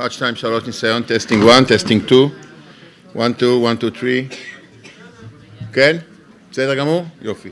אחת, שתיים, שלוש, ניסיון, טסטינג 1, טסטינג 2, 1, 2, 1, 2, 3. כן? בסדר גמור? יופי.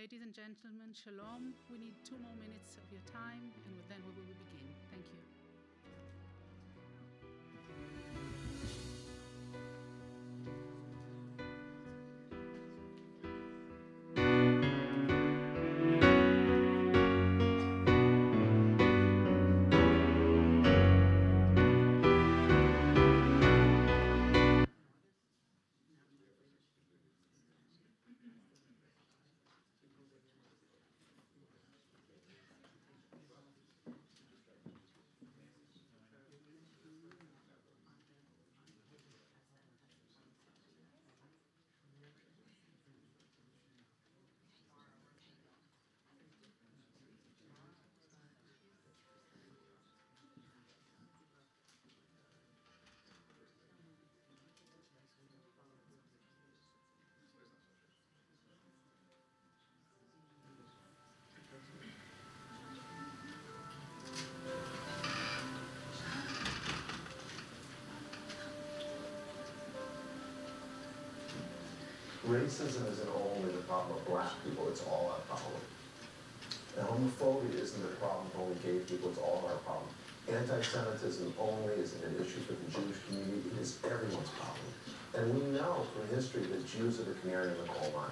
Ladies and gentlemen, shalom. We need 2 more minutes of your time, and then we will begin. Thank you. Racism isn't only the problem of black people, it's all our problem. And homophobia isn't the problem of only gay people, it's all our problem. Anti-Semitism only isn't an issue for the Jewish community, it is everyone's problem. And we know from history that Jews are the canary in the coal mine.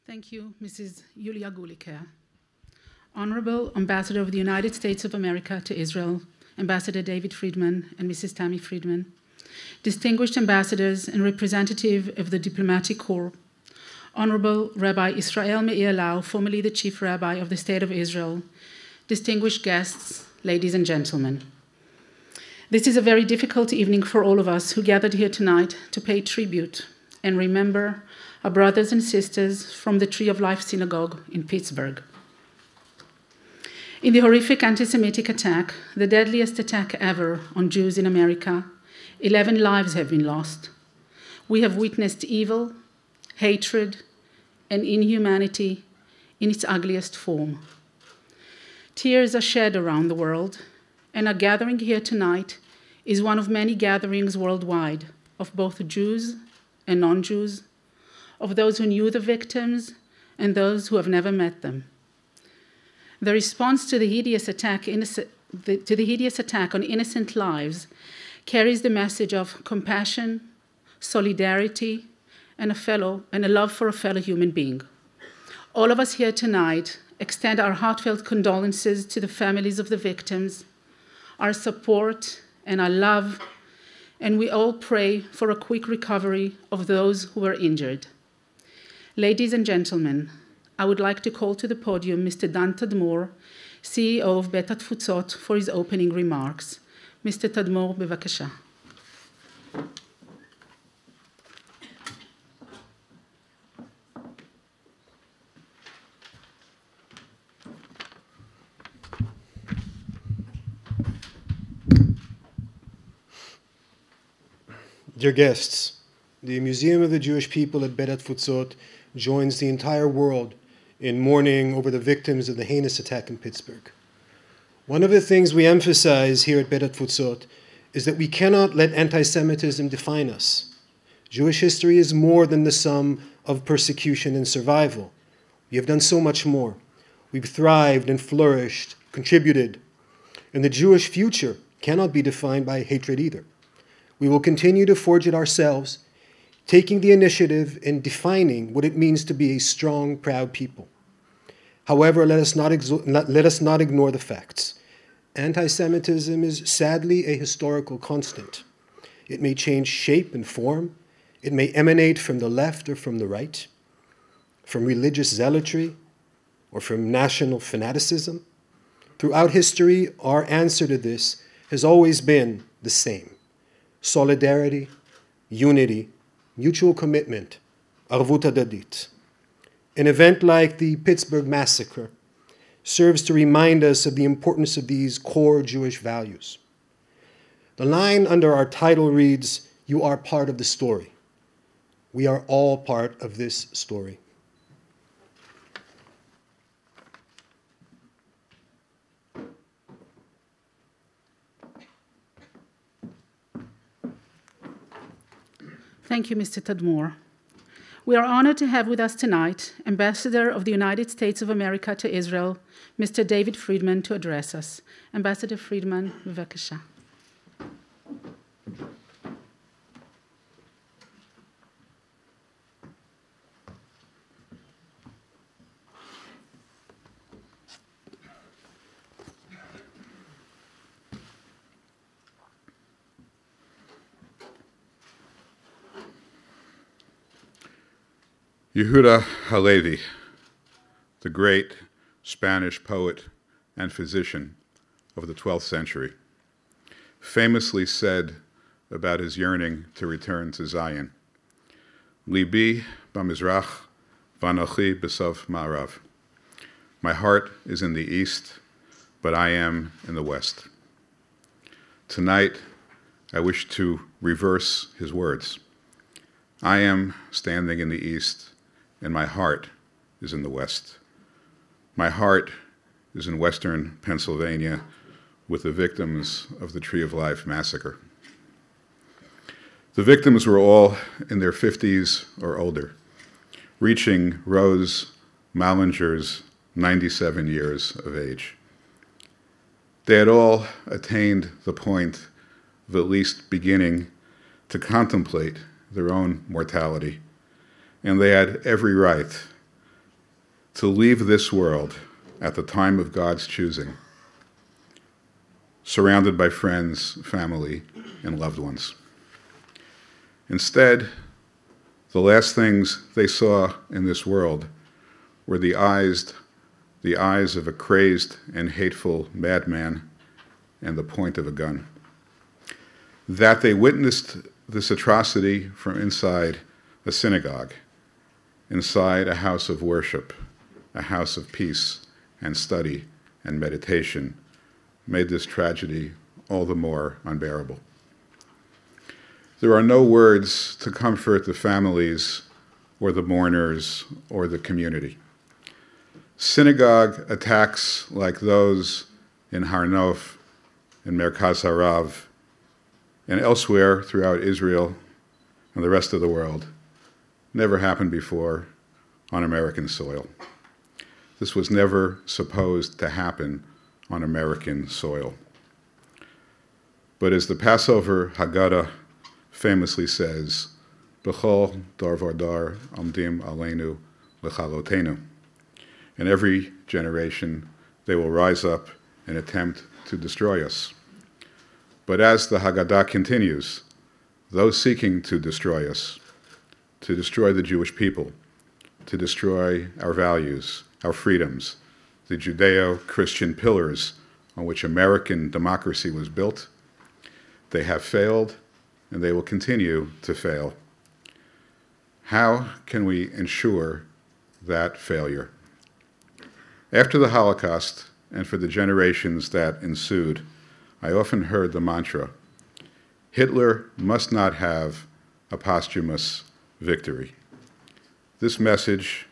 Thank you, Mrs. Yulia Guliker. Honorable Ambassador of the United States of America to Israel, Ambassador David Friedman and Mrs. Tammy Friedman, distinguished ambassadors and representative of the diplomatic corps, Honorable Rabbi Israel Meir Lau, formerly the Chief Rabbi of the State of Israel, distinguished guests, ladies and gentlemen. This is a very difficult evening for all of us who gathered here tonight to pay tribute and remember our brothers and sisters from the Tree of Life Synagogue in Pittsburgh. In the horrific anti-Semitic attack, the deadliest attack ever on Jews in America, 11 lives have been lost. We have witnessed evil, hatred, and inhumanity in its ugliest form. Tears are shed around the world, and our gathering here tonight is one of many gatherings worldwide of both Jews and non-Jews, of those who knew the victims and those who have never met them. The response to the hideous attack on innocent lives carries the message of compassion, solidarity, and a love for a fellow human being. All of us here tonight extend our heartfelt condolences to the families of the victims, our support and our love, and we all pray for a quick recovery of those who were injured. Ladies and gentlemen, I would like to call to the podium Mr. Dan Tadmor, CEO of התפוצות, for his opening remarks. Mr. Tadmor, בבקשה. Dear guests, the Museum of the Jewish People at התפוצות joins the entire world in mourning over the victims of the heinous attack in Pittsburgh. One of the things we emphasize here at התפוצות is that we cannot let anti-Semitism define us. Jewish history is more than the sum of persecution and survival. We have done so much more. We've thrived and flourished, contributed, and the Jewish future cannot be defined by hatred either. We will continue to forge it ourselves, taking the initiative in defining what it means to be a strong, proud people. However, let us not ignore the facts. Anti-Semitism is sadly a historical constant. It may change shape and form. It may emanate from the left or from the right, from religious zealotry or from national fanaticism. Throughout history, our answer to this has always been the same: solidarity, unity, mutual commitment, arvut hadadit. An event like the Pittsburgh massacre serves to remind us of the importance of these core Jewish values. The line under our title reads, "You are part of the story." We are all part of this story. Thank you, Mr. Tadmor. We are honored to have with us tonight Ambassador of the United States of America to Israel, Mr. David Friedman, to address us. Ambassador Friedman, bevakasha. Yehuda Halevi, the great Spanish poet and physician of the 12th century, famously said about his yearning to return to Zion, Libi b'mizrach v'anochi b'sof ma'arav. My heart is in the east, but I am in the west. Tonight, I wish to reverse his words. I am standing in the east, and my heart is in the west. My heart is in western Pennsylvania with the victims of the Tree of Life massacre. The victims were all in their 50s or older, reaching Rose Mallinger's 97 years of age. They had all attained the point of at least beginning to contemplate their own mortality, and they had every right to leave this world at the time of God's choosing, surrounded by friends, family, and loved ones. Instead, The last things they saw in this world were the eyes of a crazed and hateful madman and the point of a gun. That they witnessed this atrocity from inside a synagogue, inside a house of worship, a house of peace and study and meditation, made this tragedy all the more unbearable. There are no words to comfort the families or the mourners or the community. Synagogue attacks like those in Har Nof, in Merkaz Harav, and elsewhere throughout Israel and the rest of the world never happened before on American soil. This was never supposed to happen on American soil. But as the Passover Haggadah famously says, B'chol dar v'dar amdim aleinu l'chalotenu. In every generation, they will rise up and attempt to destroy us. But as the Haggadah continues, those seeking to destroy us, to destroy the Jewish people, to destroy our values, our freedoms, the Judeo-Christian pillars on which American democracy was built, they have failed and they will continue to fail. How can we ensure that failure? After the Holocaust, and for the generations that ensued, I often heard the mantra, Hitler must not have a posthumous victory. This message,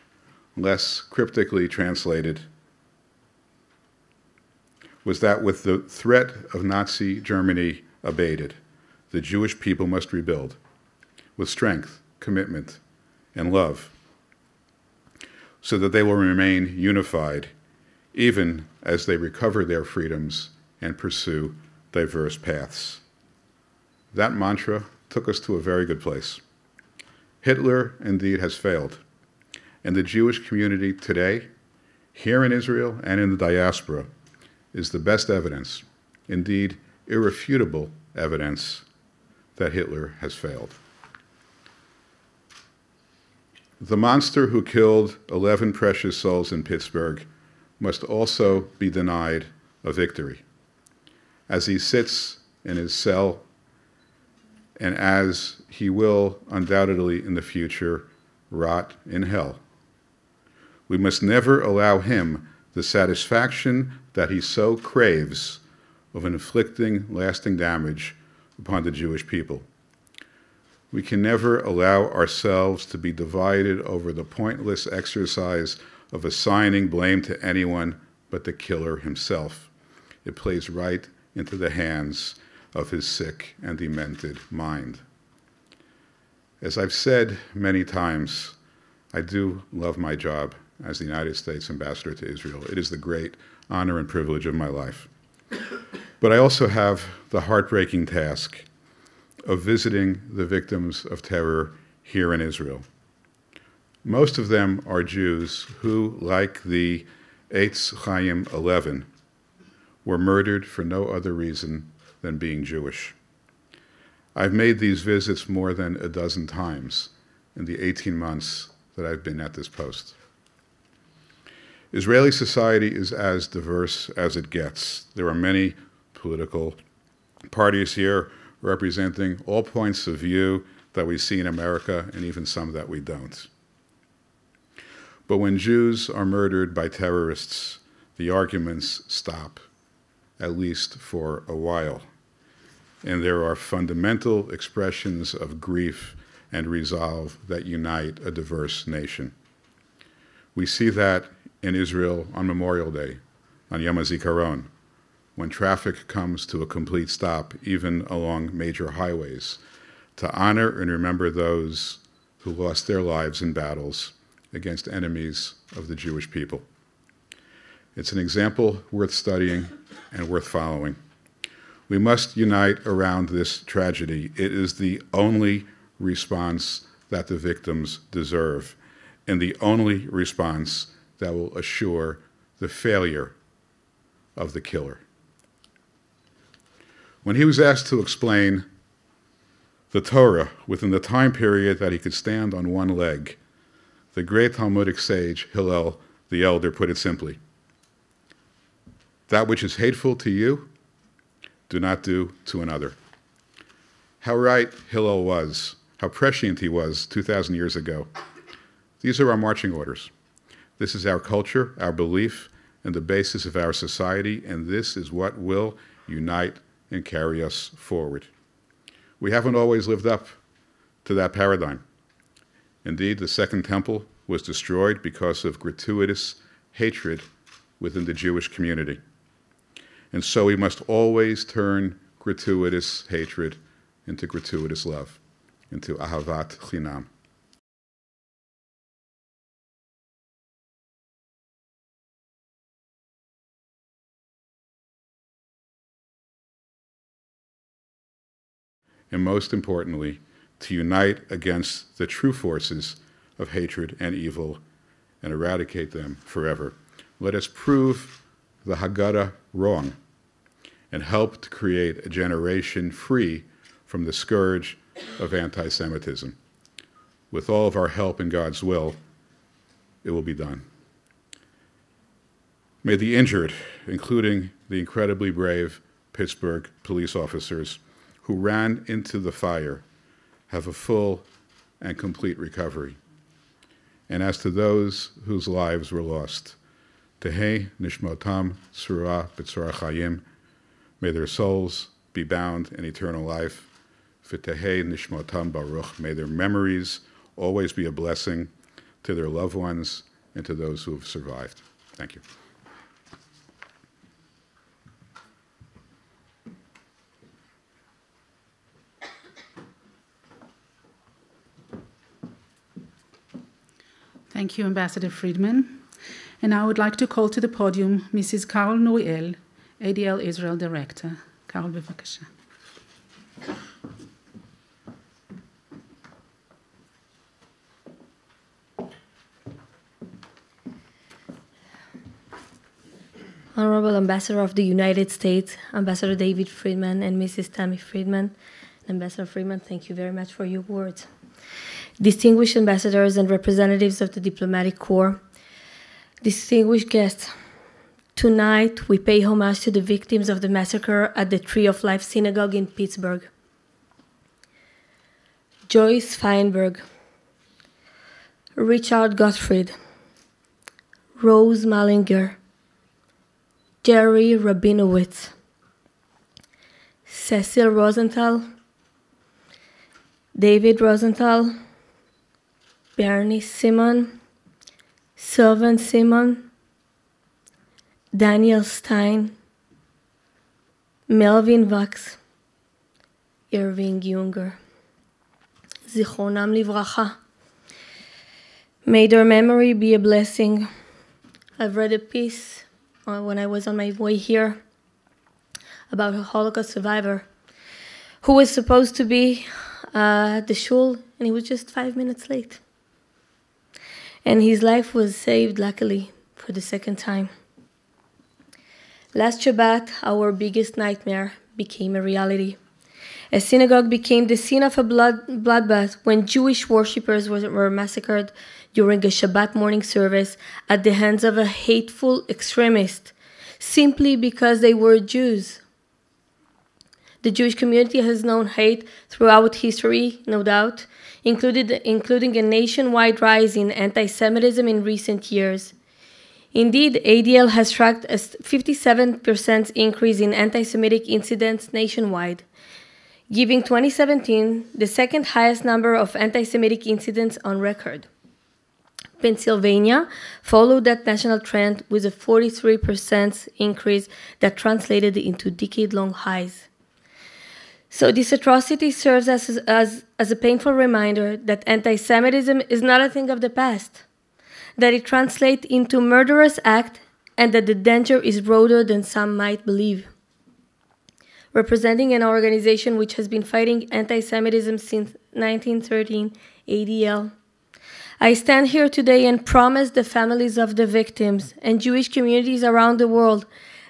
less cryptically translated, was that with the threat of Nazi Germany abated, the Jewish people must rebuild with strength, commitment, and love, so that they will remain unified even as they recover their freedoms and pursue diverse paths. That mantra took us to a very good place. Hitler indeed has failed, and the Jewish community today, here in Israel and in the diaspora, is the best evidence, indeed irrefutable evidence, that Hitler has failed. The monster who killed 11 precious souls in Pittsburgh must also be denied a victory, as he sits in his cell and as he will undoubtedly in the future rot in hell. We must never allow him the satisfaction that he so craves of inflicting lasting damage upon the Jewish people. We can never allow ourselves to be divided over the pointless exercise of assigning blame to anyone but the killer himself. It plays right into the hands of his sick and demented mind. As I've said many times, I do love my job as the United States Ambassador to Israel. It is the great honor and privilege of my life. But I also have the heartbreaking task of visiting the victims of terror here in Israel. Most of them are Jews who, like the Eitz Chaim 11, were murdered for no other reason than being Jewish. I've made these visits more than a dozen times in the 18 months that I've been at this post. Israeli society is as diverse as it gets. There are many political parties here representing all points of view that we see in America and even some that we don't. But when Jews are murdered by terrorists, the arguments stop, at least for a while. And there are fundamental expressions of grief and resolve that unite a diverse nation. We see that in Israel on Memorial Day, on Yom HaZikaron, when traffic comes to a complete stop, even along major highways, to honor and remember those who lost their lives in battles against enemies of the Jewish people. It's an example worth studying and worth following. We must unite around this tragedy. It is the only response that the victims deserve, and the only response that will assure the failure of the killer. When he was asked to explain the Torah within the time period that he could stand on one leg. The great Talmudic sage Hillel the Elder put it simply: that which is hateful to you, do not do to another. How right Hillel was, how prescient he was 2,000 years ago. These are our marching orders. This is our culture, our belief, and the basis of our society, and this is what will unite and carry us forward. We haven't always lived up to that paradigm. Indeed, the Second Temple was destroyed because of gratuitous hatred within the Jewish community. And so we must always turn gratuitous hatred into gratuitous love, into ahavat chinam. And most importantly, to unite against the true forces of hatred and evil and eradicate them forever. Let us prove the Haggadah wrong and help to create a generation free from the scourge of anti-Semitism. With all of our help in God's will, it will be done. May the injured, including the incredibly brave Pittsburgh police officers who ran into the fire, have a full and complete recovery. And as to those whose lives were lost, Tehei nishmotam tzrua b'tzora chayim, may their souls be bound in eternal life. V'tehei nishmotam baruch, may their memories always be a blessing to their loved ones and to those who have survived. Thank you. Thank you, Ambassador Friedman. And I would like to call to the podium Mrs. Carol Nuriel, ADL Israel Director. Carol, bevakasha. Honorable Ambassador of the United States, Ambassador David Friedman and Mrs. Tammy Friedman. Ambassador Friedman, thank you very much for your words. Distinguished ambassadors and representatives of the diplomatic corps, distinguished guests, tonight we pay homage to the victims of the massacre at the Tree of Life Synagogue in Pittsburgh. Joyce Feinberg, Richard Gottfried, Rose Mallinger, Jerry Rabinowitz, Cecil Rosenthal, David Rosenthal, Bernie Simon, Sylvan Simon, Daniel Stein, Melvin Vax, Irving Junger. Zichronam livracha. May their memory be a blessing. I've read a piece when I was on my way here about a Holocaust survivor who was supposed to be at the shul, and he was just 5 minutes late. And his life was saved, luckily, for the second time. Last Shabbat, our biggest nightmare became a reality. A synagogue became the scene of a bloodbath when Jewish worshippers were massacred during a Shabbat morning service at the hands of a hateful extremist, simply because they were Jews. The Jewish community has known hate throughout history, no doubt, including a nationwide rise in anti-Semitism in recent years. Indeed, ADL has tracked a 57% increase in anti-Semitic incidents nationwide, giving 2017 the second highest number of anti-Semitic incidents on record. Pennsylvania followed that national trend with a 43% increase that translated into decade-long highs. So this atrocity serves as a painful reminder that anti-Semitism is not a thing of the past, that it translates into murderous act, and that the danger is broader than some might believe. Representing an organization which has been fighting anti-Semitism since 1913, ADL, I stand here today and promise the families of the victims and Jewish communities around the world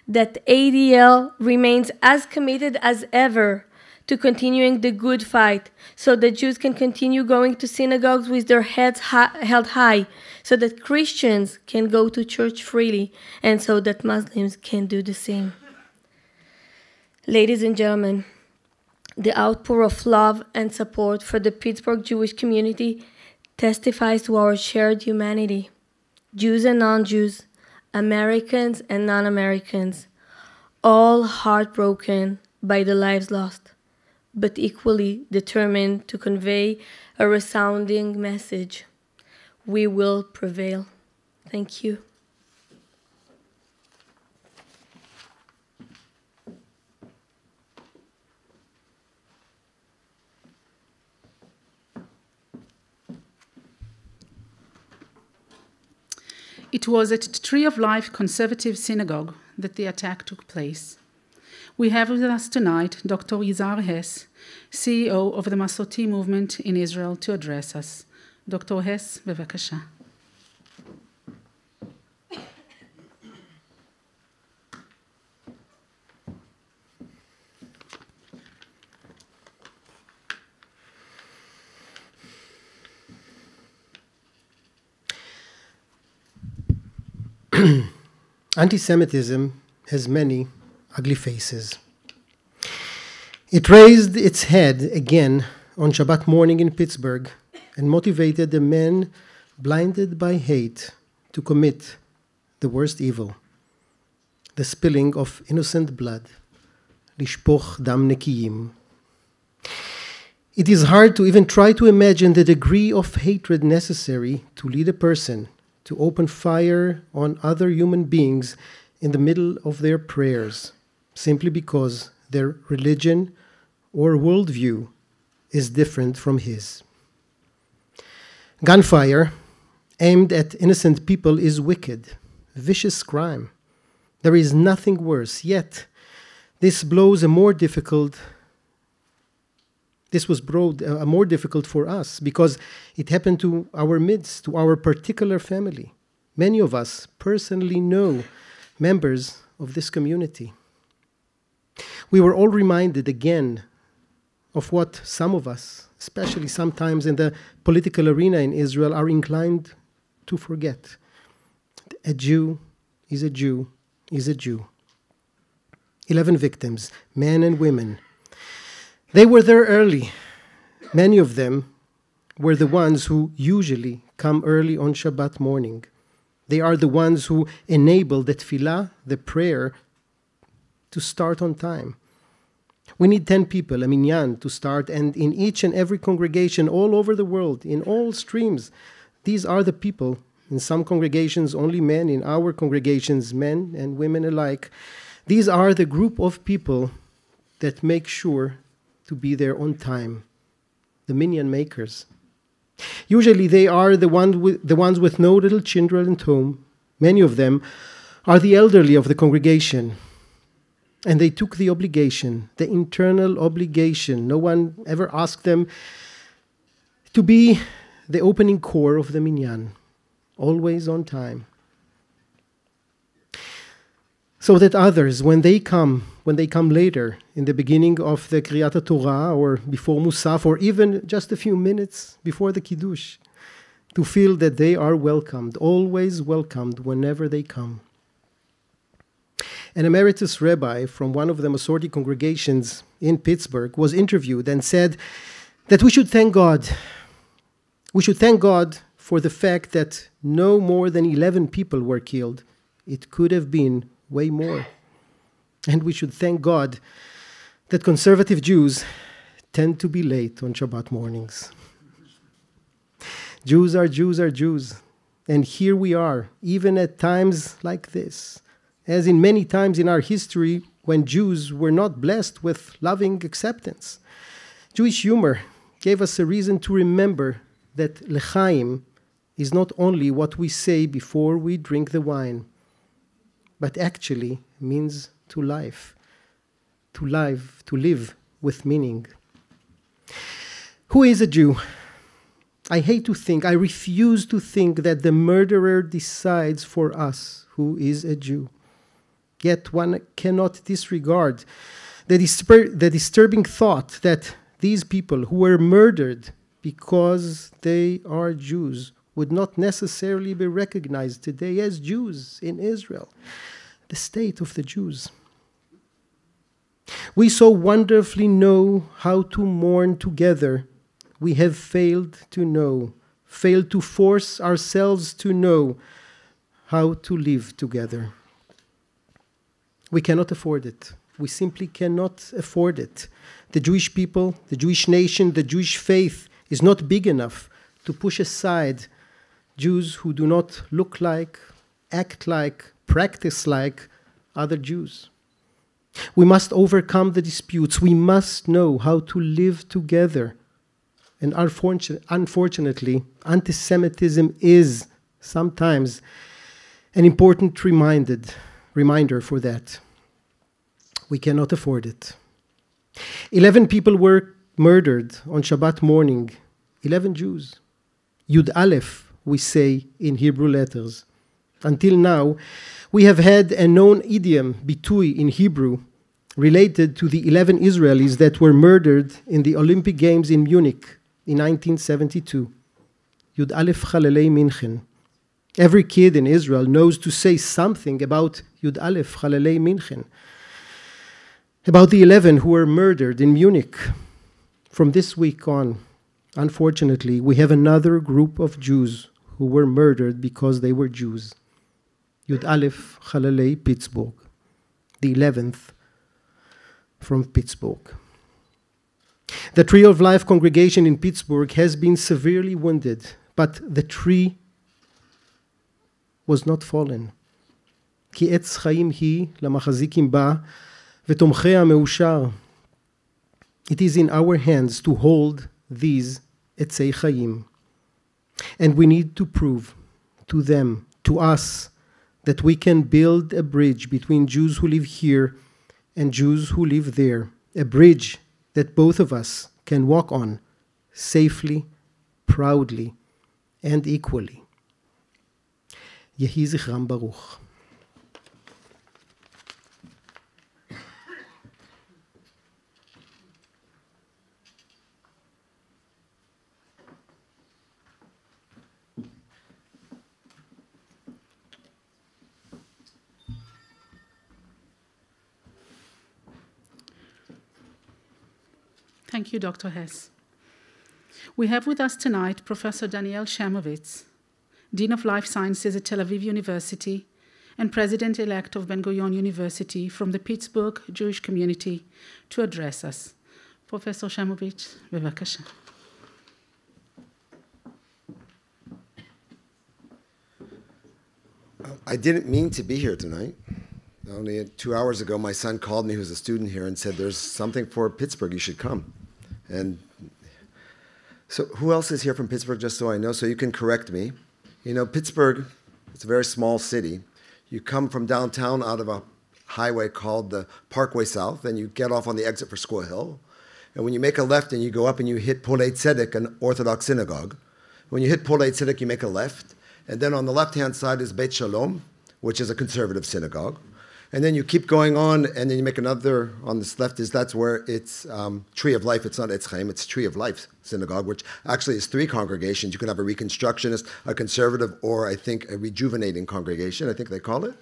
that ADL remains as committed as ever to continuing the good fight, so that Jews can continue going to synagogues with their heads held high, so that Christians can go to church freely, and so that Muslims can do the same. Ladies and gentlemen, the outpour of love and support for the Pittsburgh Jewish community testifies to our shared humanity. Jews and non-Jews, Americans and non-Americans, all heartbroken by the lives lost, but equally determined to convey a resounding message. We will prevail. Thank you. It was at the Tree of Life Conservative Synagogue that the attack took place. We have with us tonight Dr. Yizhar Hess, CEO of the Masoti movement in Israel, to address us. Dr. Hess, bevakasha. Anti-Semitism has many ugly faces. It raised its head again on Shabbat morning in Pittsburgh and motivated the men blinded by hate to commit the worst evil, the spilling of innocent blood, lishpoch dam nekiyim. It is hard to even try to imagine the degree of hatred necessary to lead a person to open fire on other human beings in the middle of their prayers, simply because their religion or worldview is different from his. Gunfire aimed at innocent people is wicked, vicious crime. There is nothing worse, yet this was more difficult for us because it happened to our midst, to our particular family. Many of us personally know members of this community. We were all reminded again of what some of us, especially sometimes in the political arena in Israel, are inclined to forget. A Jew is a Jew is a Jew. 11 victims, men and women. They were there early. Many of them were the ones who usually come early on Shabbat morning. They are the ones who enable the tefillah, the prayer, to start on time. We need 10 people, a minyan, to start, and in each and every congregation all over the world, in all streams, these are the people. In some congregations, only men. In our congregations, men and women alike. These are the group of people that make sure to be there on time, the minyan makers. Usually they are the ones with no little children at home. Many of them are the elderly of the congregation. And they took the obligation, the internal obligation. No one ever asked them to be the opening core of the minyan, always on time. So that others, when they come later, in the beginning of the Kriyat Torah, or before Musaf, or even just a few minutes before the Kiddush, to feel that they are welcomed, always welcomed whenever they come. An emeritus rabbi from one of the Masorti congregations in Pittsburgh was interviewed and said that we should thank God. We should thank God for the fact that no more than 11 people were killed. It could have been way more. And we should thank God that conservative Jews tend to be late on Shabbat mornings. Jews are Jews are Jews. And here we are, even at times like this, as in many times in our history when Jews were not blessed with loving acceptance. Jewish humor gave us a reason to remember that l'chaim is not only what we say before we drink the wine, but actually means to life, to live with meaning. Who is a Jew? I refuse to think that the murderer decides for us who is a Jew. Yet one cannot disregard The disturbing thought that these people who were murdered because they are Jews would not necessarily be recognized today as Jews in Israel, the state of the Jews. We so wonderfully know how to mourn together. We have failed to know, failed to force ourselves to know how to live together. We cannot afford it. We simply cannot afford it. The Jewish people, the Jewish nation, the Jewish faith is not big enough to push aside Jews who do not look like, act like, practice like other Jews. We must overcome the disputes. We must know how to live together. And unfortunately, anti-Semitism is sometimes an important reminder for that. We cannot afford it. 11 people were murdered on Shabbat morning. 11 Jews. Yud Aleph, we say in Hebrew letters. Until now, we have had a known idiom, bitui in Hebrew, related to the 11 Israelis that were murdered in the Olympic Games in Munich in 1972. Yud Aleph Chalalei Minchen. Every kid in Israel knows to say something about Yud Aleph Chalalei Minchen, about the 11 who were murdered in Munich. From this week on, unfortunately, we have another group of Jews who were murdered because they were Jews. Yud Aleph Chalalei Pittsburgh, the 11th from Pittsburgh. The Tree of Life congregation in Pittsburgh has been severely wounded, but the tree was not fallen. כי עץ חיים היא למחזיקים בה ותומכיה מאושר. It is in our hands to hold these עצי חיים. And we need to prove to them, to us, that we can build a bridge between Jews who live here and Jews who live there. A bridge that both of us can walk on safely, proudly, and equally. Yehi zichram baruch. Thank you, Dr. Hess. We have with us tonight Professor Daniel Shamovitz, Dean of Life Sciences at Tel Aviv University and President-elect of Ben-Gurion University from the Pittsburgh Jewish community, to address us. Professor Shamovitz, bevakasha. I didn't mean to be here tonight. Only 2 hours ago, my son called me, who's a student here, and said, there's something for Pittsburgh, you should come. And so who else is here from Pittsburgh, just so I know, so you can correct me. You know, Pittsburgh, it's a very small city. You come from downtown out of a highway called the Parkway South, and you get off on the exit for Squaw Hill. And when you make a left and you go up and you hit Polei Tzedek, an Orthodox synagogue, when you hit Polei Tzedek, you make a left. And then on the left-hand side is Beit Shalom, which is a conservative synagogue. And then you keep going on, and then you make another, on this left is, that's where it's Tree of Life. It's not Etz Chaim, it's Tree of Life Synagogue, which actually is 3 congregations. You can have a Reconstructionist, a conservative, or I think a rejuvenating congregation, I think they call it.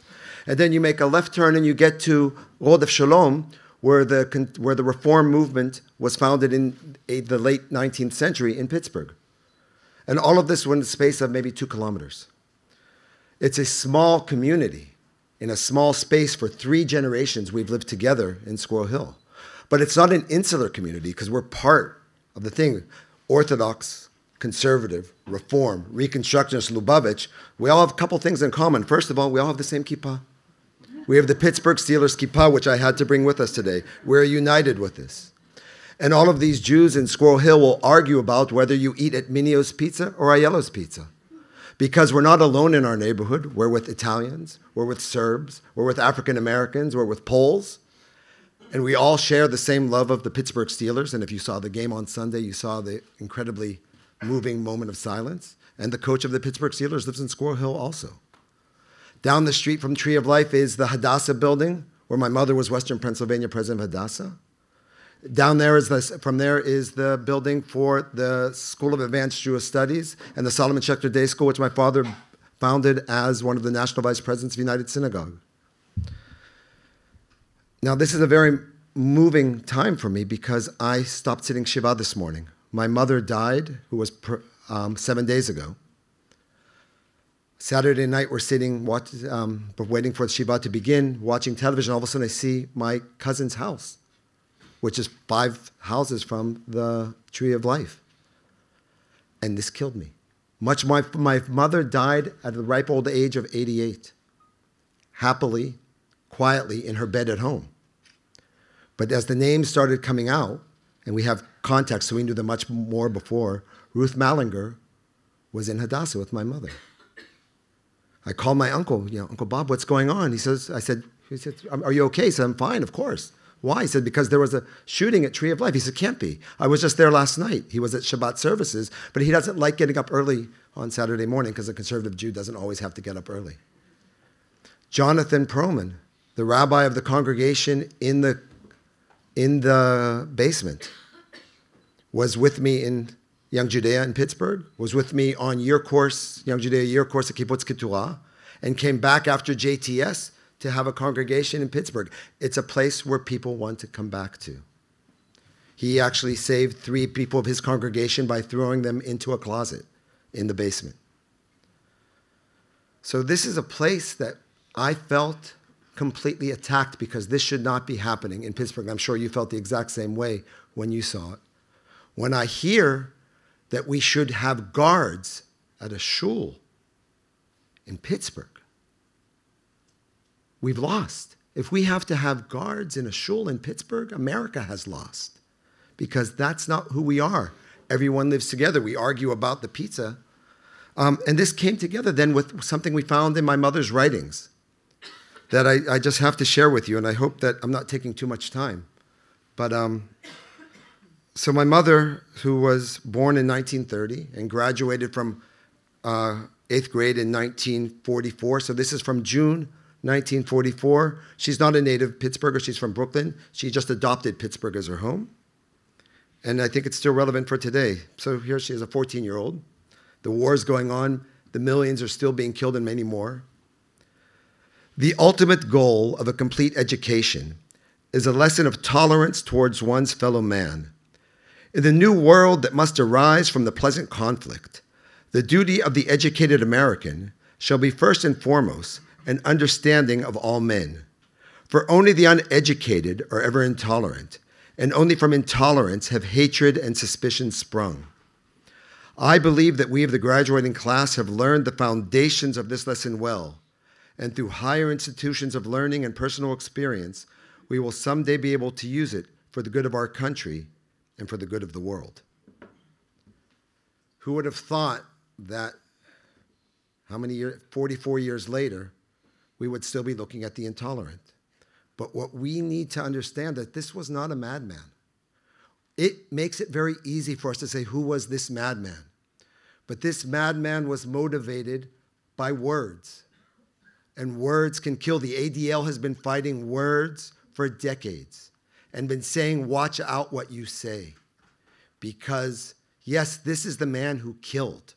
And then you make a left turn and you get to Rodef Shalom, where the Reform movement was founded in the late 19th century in Pittsburgh. And all of this within the space of maybe 2 kilometers. It's a small community. In a small space for 3 generations, we've lived together in Squirrel Hill. But it's not an insular community because we're part of the thing. Orthodox, conservative, Reform, Reconstructionist, Lubavitch, we all have a couple things in common. First of all, we all have the same kippah. We have the Pittsburgh Steelers kippah, which I had to bring with us today. We're united with this. And all of these Jews in Squirrel Hill will argue about whether you eat at Minio's Pizza or Aiello's Pizza. Because we're not alone in our neighborhood. We're with Italians, we're with Serbs, we're with African Americans, we're with Poles. And we all share the same love of the Pittsburgh Steelers. And if you saw the game on Sunday, you saw the incredibly moving moment of silence. And the coach of the Pittsburgh Steelers lives in Squirrel Hill also. Down the street from Tree of Life is the Hadassah building, where my mother was Western Pennsylvania president of Hadassah. Down there from there is the building for the School of Advanced Jewish Studies and the Solomon Schechter Day School, which my father founded as one of the national vice presidents of United Synagogue. Now, this is a very moving time for me because I stopped sitting Shiva this morning. My mother died, who was 7 days ago. Saturday night, we're sitting, waiting for the Shiva to begin, watching television. All of a sudden, I see my cousin's house, which is 5 houses from the Tree of Life. And this killed me. My mother died at the ripe old age of 88, happily, quietly in her bed at home. But as the names started coming out, and we have context, so we knew them much more before, Ruth Mallinger was in Hadassah with my mother. I called my uncle, Uncle Bob, what's going on? He said, are you okay? He said, I'm fine, of course. Why? He said, because there was a shooting at Tree of Life. He said, can't be. I was just there last night. He was at Shabbat services, but he doesn't like getting up early on Saturday morning because a conservative Jew doesn't always have to get up early. Jonathan Perlman, the rabbi of the congregation in the basement, was with me in Young Judea in Pittsburgh, was with me on year course, Young Judea year course at Kibbutz Keturah, and came back after JTS to have a congregation in Pittsburgh. It's a place where people want to come back to. He actually saved 3 people of his congregation by throwing them into a closet in the basement. So this is a place that I felt completely attacked because this should not be happening in Pittsburgh. I'm sure you felt the exact same way when you saw it. When I hear that we should have guards at a shul in Pittsburgh, we've lost. If we have to have guards in a shul in Pittsburgh, America has lost because that's not who we are. Everyone lives together. We argue about the pizza. And this came together then with something we found in my mother's writings that I just have to share with you, and I hope that I'm not taking too much time. But so my mother, who was born in 1930 and graduated from 8th grade in 1944, so this is from June 1944. She's not a native Pittsburgher. She's from Brooklyn. She just adopted Pittsburgh as her home. And I think it's still relevant for today. So here she is, a 14-year-old. The war is going on. The millions are still being killed and many more. The ultimate goal of a complete education is a lesson of tolerance towards one's fellow man. In the new world that must arise from the pleasant conflict, the duty of the educated American shall be first and foremost an understanding of all men. For only the uneducated are ever intolerant, and only from intolerance have hatred and suspicion sprung. I believe that we of the graduating class have learned the foundations of this lesson well, and through higher institutions of learning and personal experience, we will someday be able to use it for the good of our country and for the good of the world. Who would have thought that, 44 years later, we would still be looking at the intolerant. But what we need to understand that this was not a madman. It makes it very easy for us to say, who was this madman? But this madman was motivated by words. And words can kill. The ADL has been fighting words for decades and been saying, watch out what you say. Because, yes, this is the man who killed,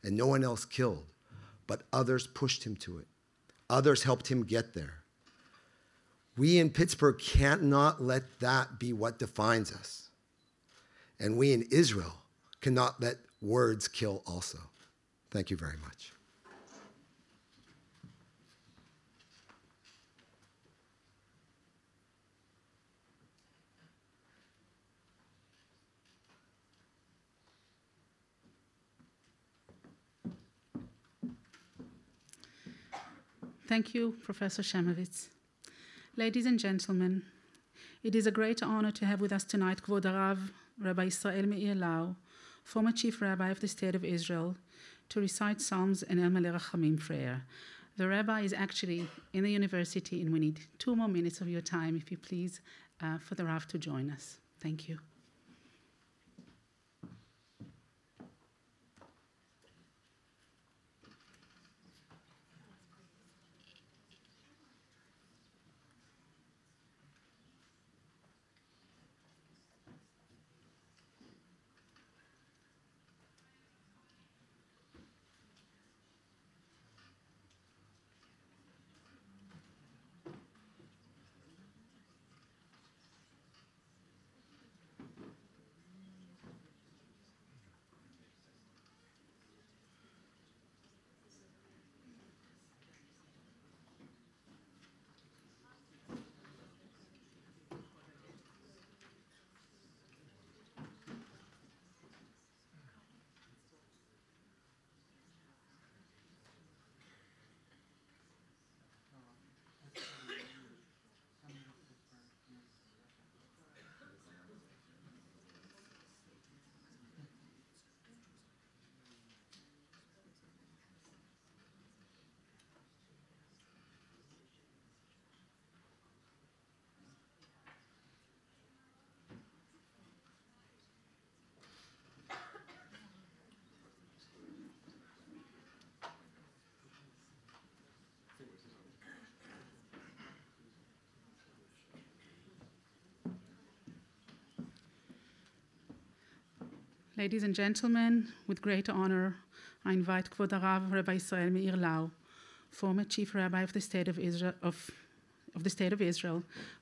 and no one else killed, but others pushed him to it. Others helped him get there. We in Pittsburgh cannot let that be what defines us. And we in Israel cannot let words kill also. Thank you very much. Thank you, Professor Shemovitz. Ladies and gentlemen, it is a great honor to have with us tonight Kvod Harav, Rabbi Israel Meir Lau, former Chief Rabbi of the State of Israel, to recite Psalms and El Malei Rachamim prayer. The Rabbi is actually in the university, and we need 2 more minutes of your time, if you please, for the Rav to join us. Thank you. Ladies and gentlemen, with great honor, I invite Kvod Harav Rabbi Israel Meir Lau, former Chief Rabbi of the State of Israel,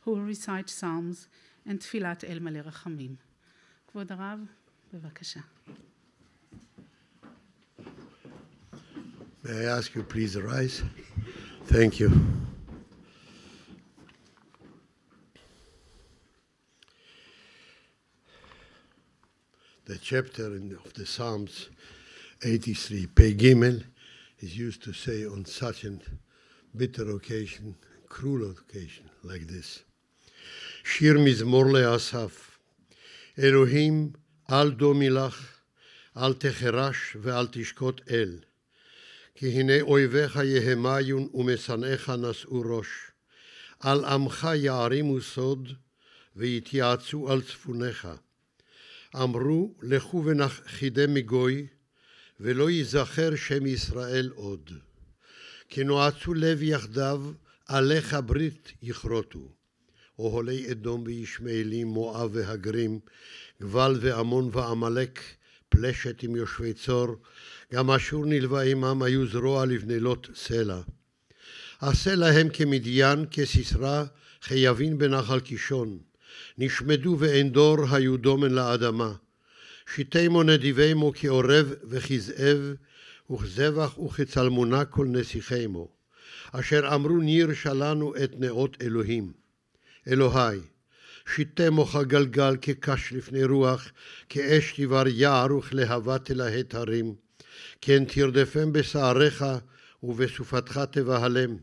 who will recite Psalms and Tfilat El Malei Rachamim. Kvod Harav, bevakasha. May I ask you please arise? Thank you. The chapter of the Psalms 83, Pei Gimel, is used to say on such a bitter occasion, cruel occasion like this. Shir Mizmor le'asaf, Elohim al domilach, al techerash ve'al tishkot el, כי הנה אויביך יהמיון ומשנאיך נשאו ראש. על עמך יערימו סוד ויתייעצו על צפוניך. אמרו לכו ונכחידם מגוי ולא ייזכר שם ישראל עוד. כי נועצו לב יחדיו עליך ברית יכרותו. אוהלי אדום וישמעאלים מואב והגרים גבל ועמון ועמלק פלשת עם יושבי צור, גם אשור נלווה עמם היו זרוע לבני לוט סלע. עשה להם כמדיין, כסיסרא, חייבין בנחל קישון. נשמדו ואין דור היו דומן לאדמה. שיתמו נדיבימו כעורב וכזאב, וכזבח וכצלמונה כל נסיכימו. אשר אמרו ניר שלנו את נאות אלוהים. אלוהי, שיתמו כגלגל כקש לפני רוח, כאש תיבר יער וכלהבה תלהט הרים. כן תרדפם בשעריך ובסופתך תבהלם.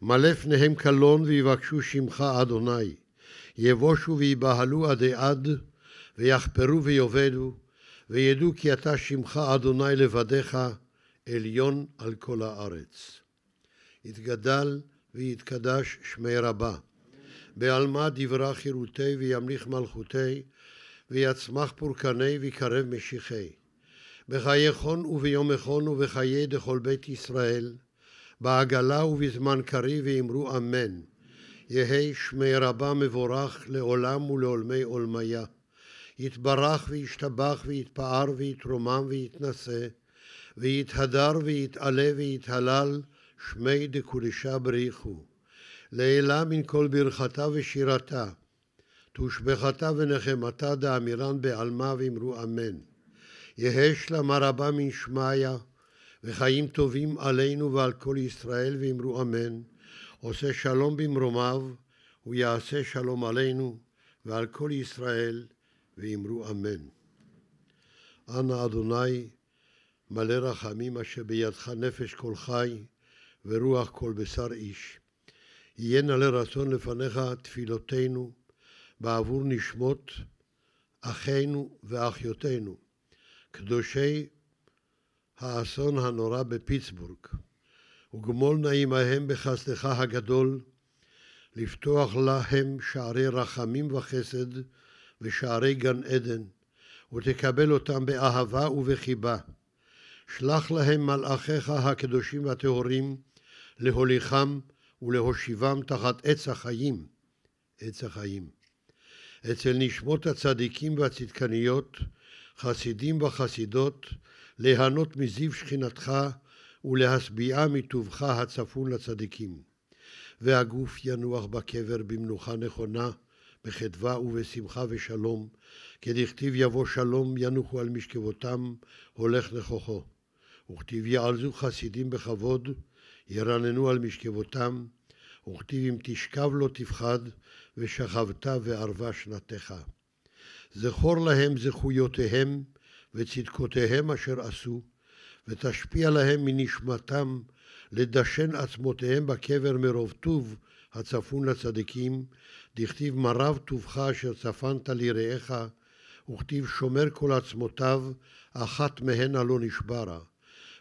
מלא פניהם קלון ויבקשו שמך אדוני. יבושו ויבהלו עדי עד, ויחפרו ויובדו, וידעו כי אתה שמך אדוני לבדיך, עליון על כל הארץ. יתגדל ויתקדש שמי רבה. בעלמא דברה חירותי וימליך מלכותי, ויצמח פורקני ויקרב משיחי. בחייכון וביומכון ובחיי דכל בית ישראל, בעגלה ובזמן קרי ואמרו אמן. יהי שמי רבה מבורך לעולם ולעולמי עולמיה. יתברך וישתבח ויתפאר ויתרומם ויתנשא, ויתהדר ויתעלה ויתהלל, שמי דקודשה בריחו. לעילה מן כל ברכתה ושירתה, תושבחתה ונחמתה דאמירן בעלמה ואמרו אמן. יהי שלמה רבה מן שמיה, וחיים טובים עלינו ועל כל ישראל ואמרו אמן. עושה שלום במרומיו, הוא יעשה שלום עלינו ועל כל ישראל ואמרו אמן. אנא אדוני מלא רחמים אשר בידך נפש כל חי ורוח כל בשר איש. יהיה נא לרצון לפניך תפילותינו בעבור נשמות אחינו ואחיותינו, קדושי האסון הנורא בפיטסבורג, וגמול נא עמהם בחסדך הגדול, לפתוח להם שערי רחמים וחסד ושערי גן עדן, ותקבל אותם באהבה ובחיבה. שלח להם מלאכיך הקדושים והטהורים, להוליכם ולהושיבם תחת עץ החיים, עץ החיים. אצל נשמות הצדיקים והצדקניות, חסידים וחסידות, ליהנות מזיו שכינתך ולהשביעה מטובך הצפון לצדיקים. והגוף ינוח בקבר במנוחה נכונה, בחדווה ובשמחה ושלום, כדכתיב יבוא שלום ינוחו על משכבותם, הולך נכוחו. וכתיב יעלזו חסידים בכבוד, ירננו על משכבותם, וכתיב אם תשכב לא תפחד, ושכבת וערבה שנתך. זכור להם זכויותיהם וצדקותיהם אשר עשו, ותשפיע להם מנשמתם, לדשן עצמותיהם בקבר מרוב טוב הצפון לצדיקים, דכתיב מרב טובך אשר צפנת ליראיך, וכתיב שומר כל עצמותיו, אחת מהן הלא נשברה.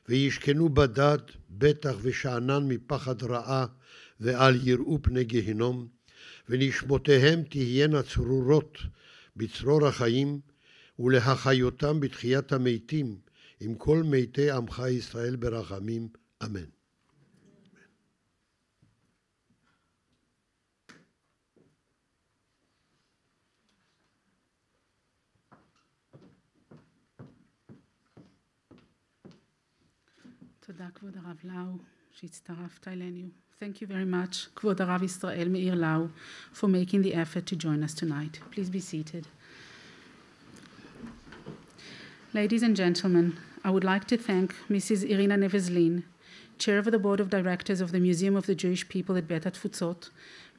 וישכנו בדד, בטח ושענן מפחד רעה, ואל יראו פני גיהינום, ונשמותיהם תהיינה צרורות בצרור החיים, ולהחיותם בתחיית המתים, עם כל מתי עמך ישראל ברחמים. אמן. תודה, כבוד הרב לאו, שהצטרפת אלינו. Thank you very much, כבוד הרב ישראל מאיר לאו, for making the effort to join us tonight. Please be seated. Ladies and gentlemen, I would like to thank Mrs. Irina Nevezlin, Chair of the Board of Directors of the Museum of the Jewish People at Bet HaTfutzot,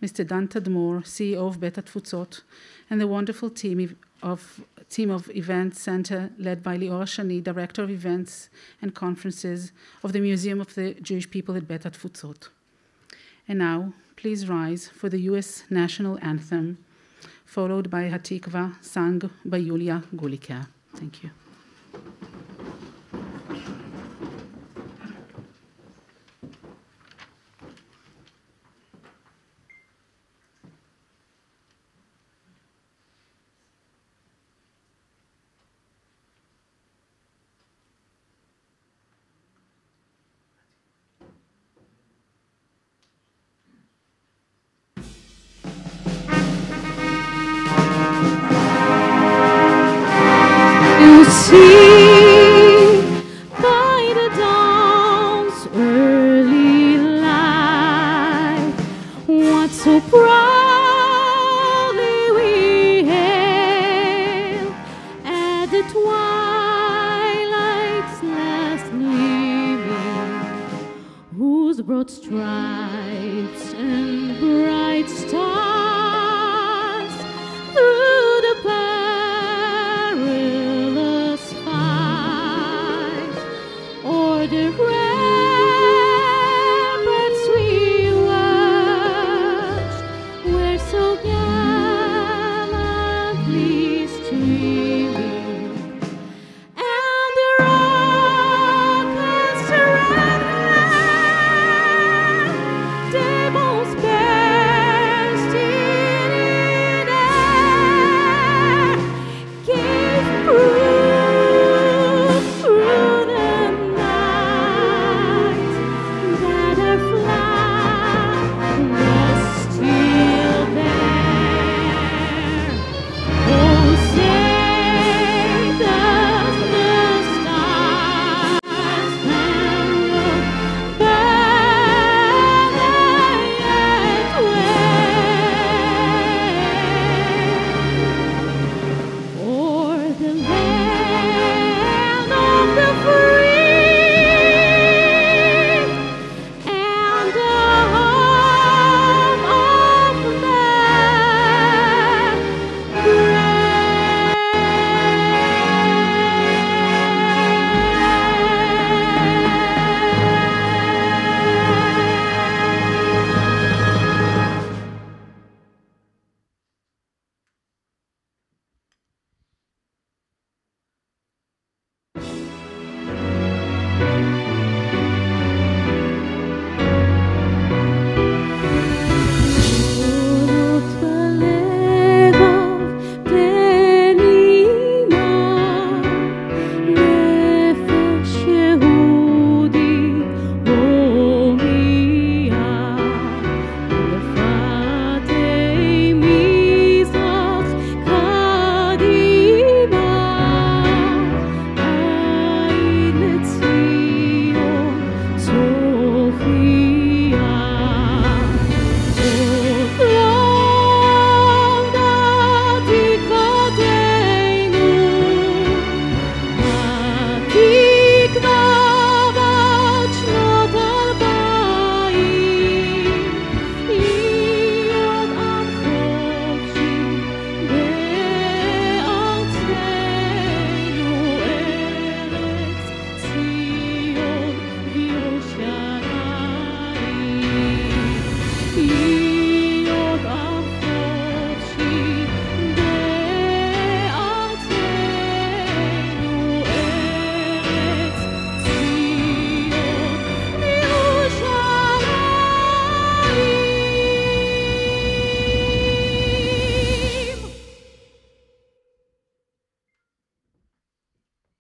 Mr. Dan Tadmor, CEO of Bet HaTfutzot, and the wonderful team of Events Center led by Lior Shani, Director of Events and Conferences of the Museum of the Jewish People at Bet HaTfutzot. And now, please rise for the U.S. National Anthem, followed by Hatikva, sung by Yulia Guliker. Thank you. See